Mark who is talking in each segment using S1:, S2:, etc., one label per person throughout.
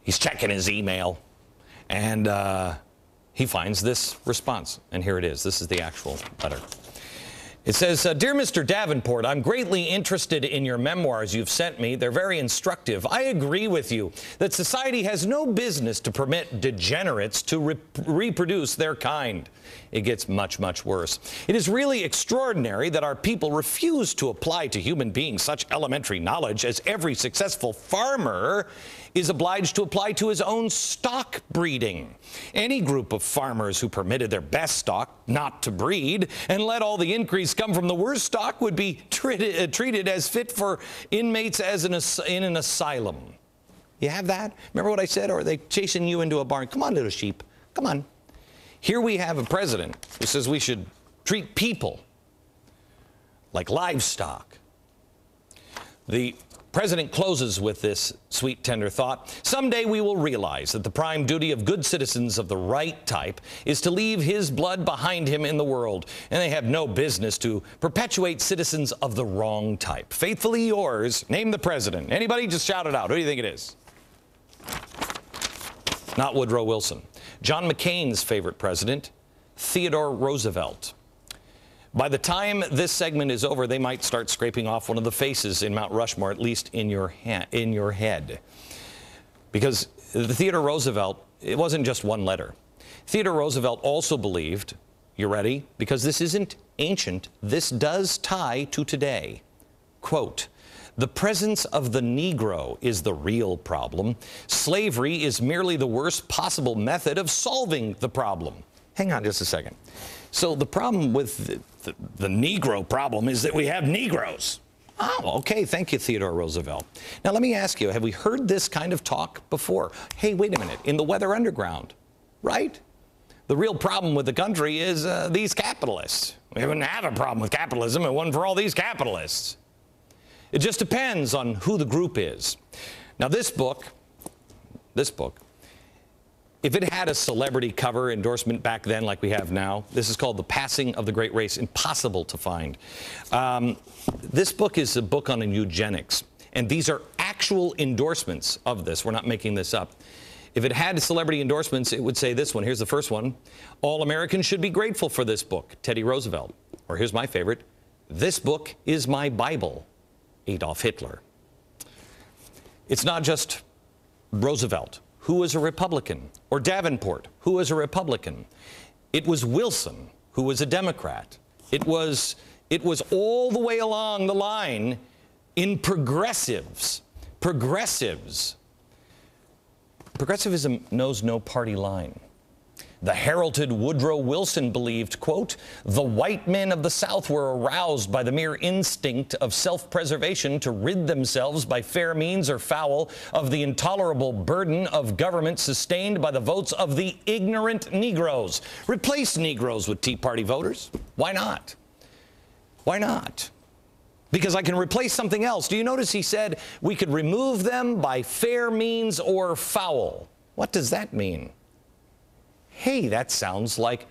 S1: He's checking his email, and he finds this response. And here it is. This is the actual letter. It says, Dear Mr. Davenport, I'm greatly interested in your memoirs you've sent me. They're very instructive. I agree with you that society has no business to permit degenerates to reproduce their kind. It gets much, much worse. It is really extraordinary that our people refuse to apply to human beings such elementary knowledge as every successful farmer is obliged to apply to his own stock breeding. Any group of farmers who permitted their best stock not to breed and let all the increase come from the worst stock would be treated as fit for inmates as in an asylum. You have that? Remember what I said? Or are they chasing you into a barn? Come on, little sheep. Come on. Here we have a president who says we should treat people like livestock. The president closes with this sweet, tender thought. Someday we will realize that the prime duty of good citizens of the right type is to leave his blood behind him in the world, and they have no business to perpetuate citizens of the wrong type. Faithfully yours, name the president. Anybody? Just shout it out. Who do you think it is? Not Woodrow Wilson. John McCain's favorite president, Theodore Roosevelt. By the time this segment is over, they might start scraping off one of the faces in Mount Rushmore, at least in your head. Because Theodore Roosevelt, it wasn't just one letter. Theodore Roosevelt also believed, you ready? Because this isn't ancient, this does tie to today. Quote, the presence of the Negro is the real problem. Slavery is merely the worst possible method of solving the problem. Hang on just a second. So the problem with the Negro problem is that we have Negroes. Oh, okay. Thank you, Theodore Roosevelt. Now, let me ask you, have we heard this kind of talk before? Hey, wait a minute. In the Weather Underground, right? The real problem with the country is these capitalists. We wouldn't have a problem with capitalism if it wasn't for all these capitalists. It just depends on who the group is. Now, this book, if it had a celebrity cover endorsement back then like we have now, this is called The Passing of the Great Race, impossible to find. This book is a book on eugenics, and these are actual endorsements of this. We're not making this up. If it had celebrity endorsements, it would say this one. Here's the first one. All Americans should be grateful for this book, Teddy Roosevelt. Or here's my favorite. This book is my Bible, Adolf Hitler. It's not just Roosevelt, who was a Republican, or Davenport, who was a Republican. It was Wilson, who was a Democrat. It was all the way along the line in progressives. Progressivism knows no party line. The heralded Woodrow Wilson believed, quote, the white men of the South were aroused by the mere instinct of self-preservation to rid themselves by fair means or foul of the intolerable burden of government sustained by the votes of the ignorant Negroes. Replace Negroes with Tea Party voters. Why not? Why not? Because I can replace something else. Do you notice he said we could remove them by fair means or foul? What does that mean? Hey, that sounds like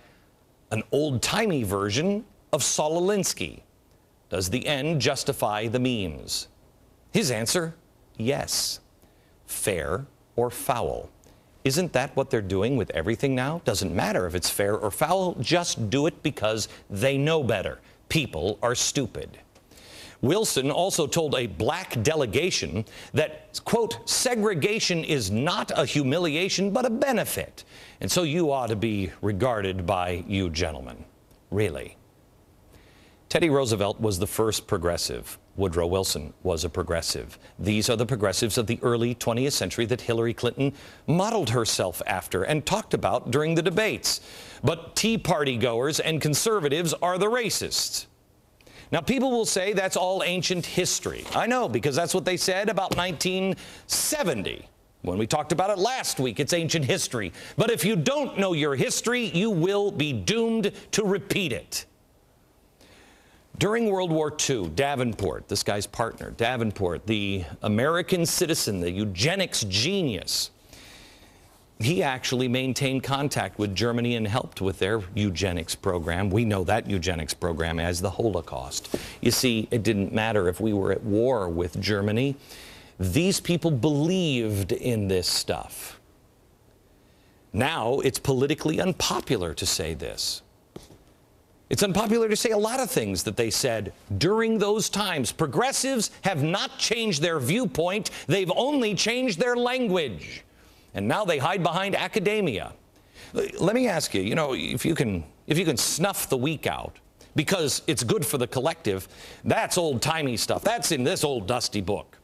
S1: an old-timey version of Saul Alinsky. Does the end justify the means? His answer, yes. Fair or foul. Isn't that what they're doing with everything now? Doesn't matter if it's fair or foul, just do it because they know better. People are stupid. Wilson also told a black delegation that, quote, segregation is not a humiliation but a benefit. And so you ought to be regarded by you gentlemen. Really. Teddy Roosevelt was the first progressive. Woodrow Wilson was a progressive. These are the progressives of the early 20th century that Hillary Clinton modeled herself after and talked about during the debates. But Tea Party goers and conservatives are the racists. Now, people will say that's all ancient history. I know, because that's what they said about 1970. When we talked about it last week, it's ancient history. But if you don't know your history, you will be doomed to repeat it. During World War II, Davenport, this guy's partner, Davenport, the American citizen, the eugenics genius, he actually maintained contact with Germany and helped with their eugenics program. We know that eugenics program as the Holocaust. You see, it didn't matter if we were at war with Germany. These people believed in this stuff. Now it's politically unpopular to say this. It's unpopular to say a lot of things that they said during those times. Progressives have not changed their viewpoint. They've only changed their language. And now they hide behind academia. Let me ask you, if you can snuff the weak out because it's good for the collective, that's old-timey stuff. That's in this old dusty book.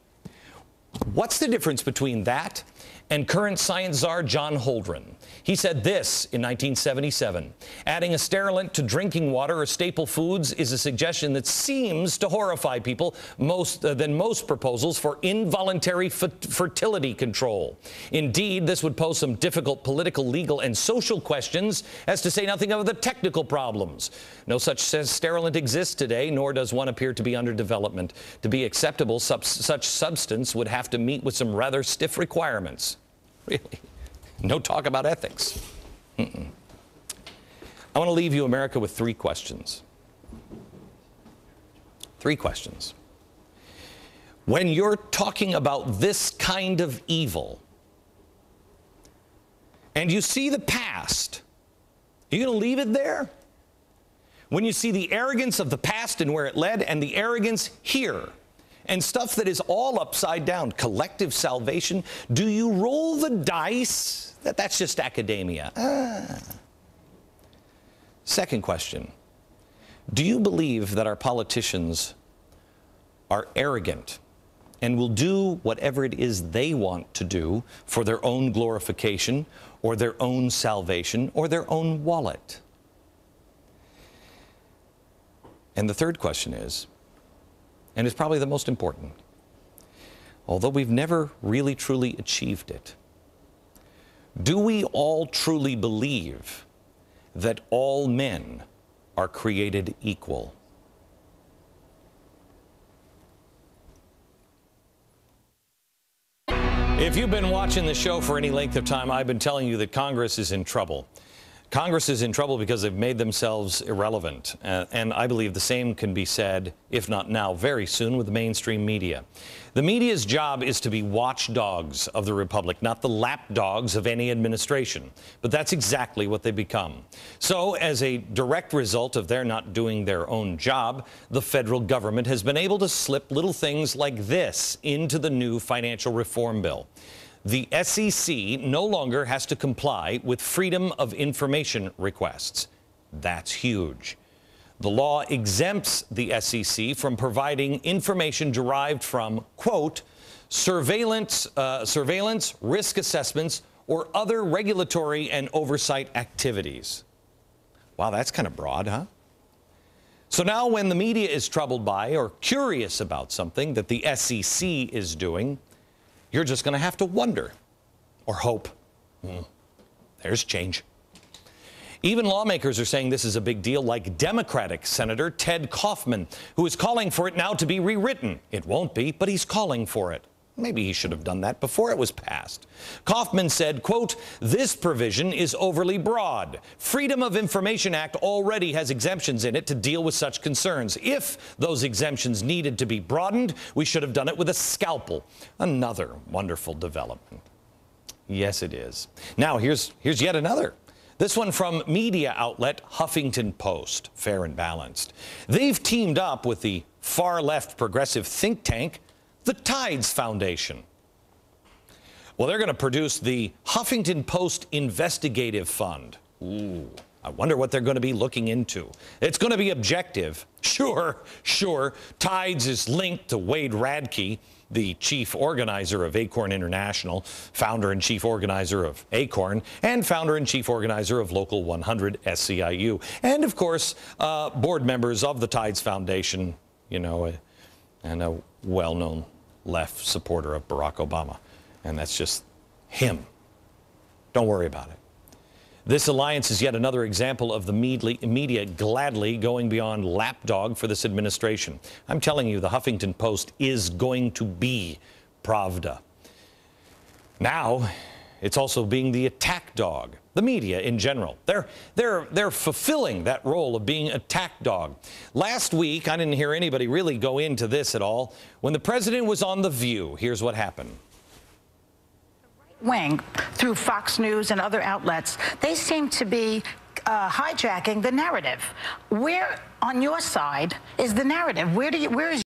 S1: What's the difference between that and current science czar John Holdren? He said this in 1977, adding a sterilant to drinking water or staple foods is a suggestion that seems to horrify people than most proposals for involuntary fertility control. Indeed, this would pose some difficult political, legal, and social questions, as to say nothing of the technical problems. No such sterilant exists today, nor does one appear to be under development. To be acceptable, such substance would have to meet with some rather stiff requirements. Really? No talk about ethics. I want to leave you, America, with 3 questions. 3 questions. When you're talking about this kind of evil, and you see the past, are you going to leave it there? When you see the arrogance of the past and where it led, and the arrogance here, and stuff that is all upside down, collective salvation, do you roll the dice that that's just academia? Second question, do you believe that our politicians are arrogant and will do whatever it is they want to do for their own glorification or their own salvation or their own wallet? And the third question is, and it's probably the most important, although we've never really truly achieved it, do we all truly believe that all men are created equal? If you've been watching the show for any length of time, I've been telling you that Congress is in trouble. Congress is in trouble because they've made themselves irrelevant. And I believe the same can be said, if not now, very soon, with the mainstream media. The media's job is to be watchdogs of the republic, not the lapdogs of any administration. But that's exactly what they become. So, as a direct result of their not doing their own job, the federal government has been able to slip little things like this into the new financial reform bill. The SEC no longer has to comply with Freedom of Information requests. That's huge. The law exempts the SEC from providing information derived from, quote, surveillance, risk assessments, or other regulatory and oversight activities. Wow, that's kind of broad, huh? So now when the media is troubled by or curious about something that the SEC is doing, you're just going to have to wonder or hope. There's change. Even lawmakers are saying this is a big deal, like Democratic Senator Ted Kaufman, who is calling for it now to be rewritten. It won't be, but he's calling for it. Maybe he should have done that before it was passed. Kaufman said, quote, this provision is overly broad. Freedom of Information Act already has exemptions in it to deal with such concerns. If those exemptions needed to be broadened, we should have done it with a scalpel. Another wonderful development. Yes, it is. Now, here's yet another. This one from media outlet Huffington Post, Fair and Balanced. They've teamed up with the far-left progressive think tank, the Tides Foundation. Well, they're going to produce the Huffington Post Investigative Fund. Ooh, I wonder what they're going to be looking into. It's going to be objective. Sure. Tides is linked to Wade Radke, the chief organizer of Acorn International, founder and chief organizer of Acorn, and founder and chief organizer of Local 100 SCIU. And, of course, board members of the Tides Foundation, and a well-known left supporter of Barack Obama. And that's just him. Don't worry about it. This alliance is yet another example of the media gladly going beyond lapdog for this administration. I'm telling you, the Huffington Post is going to be Pravda. Now, It's also being the attack dog. The media in general. They're fulfilling that role of being attack dog. Last week, I didn't hear anybody really go into this at all. When the president was on The View, here's what happened.
S2: Wing, through Fox News and other outlets, they seem to be hijacking the narrative. Where on your side is the narrative? Where is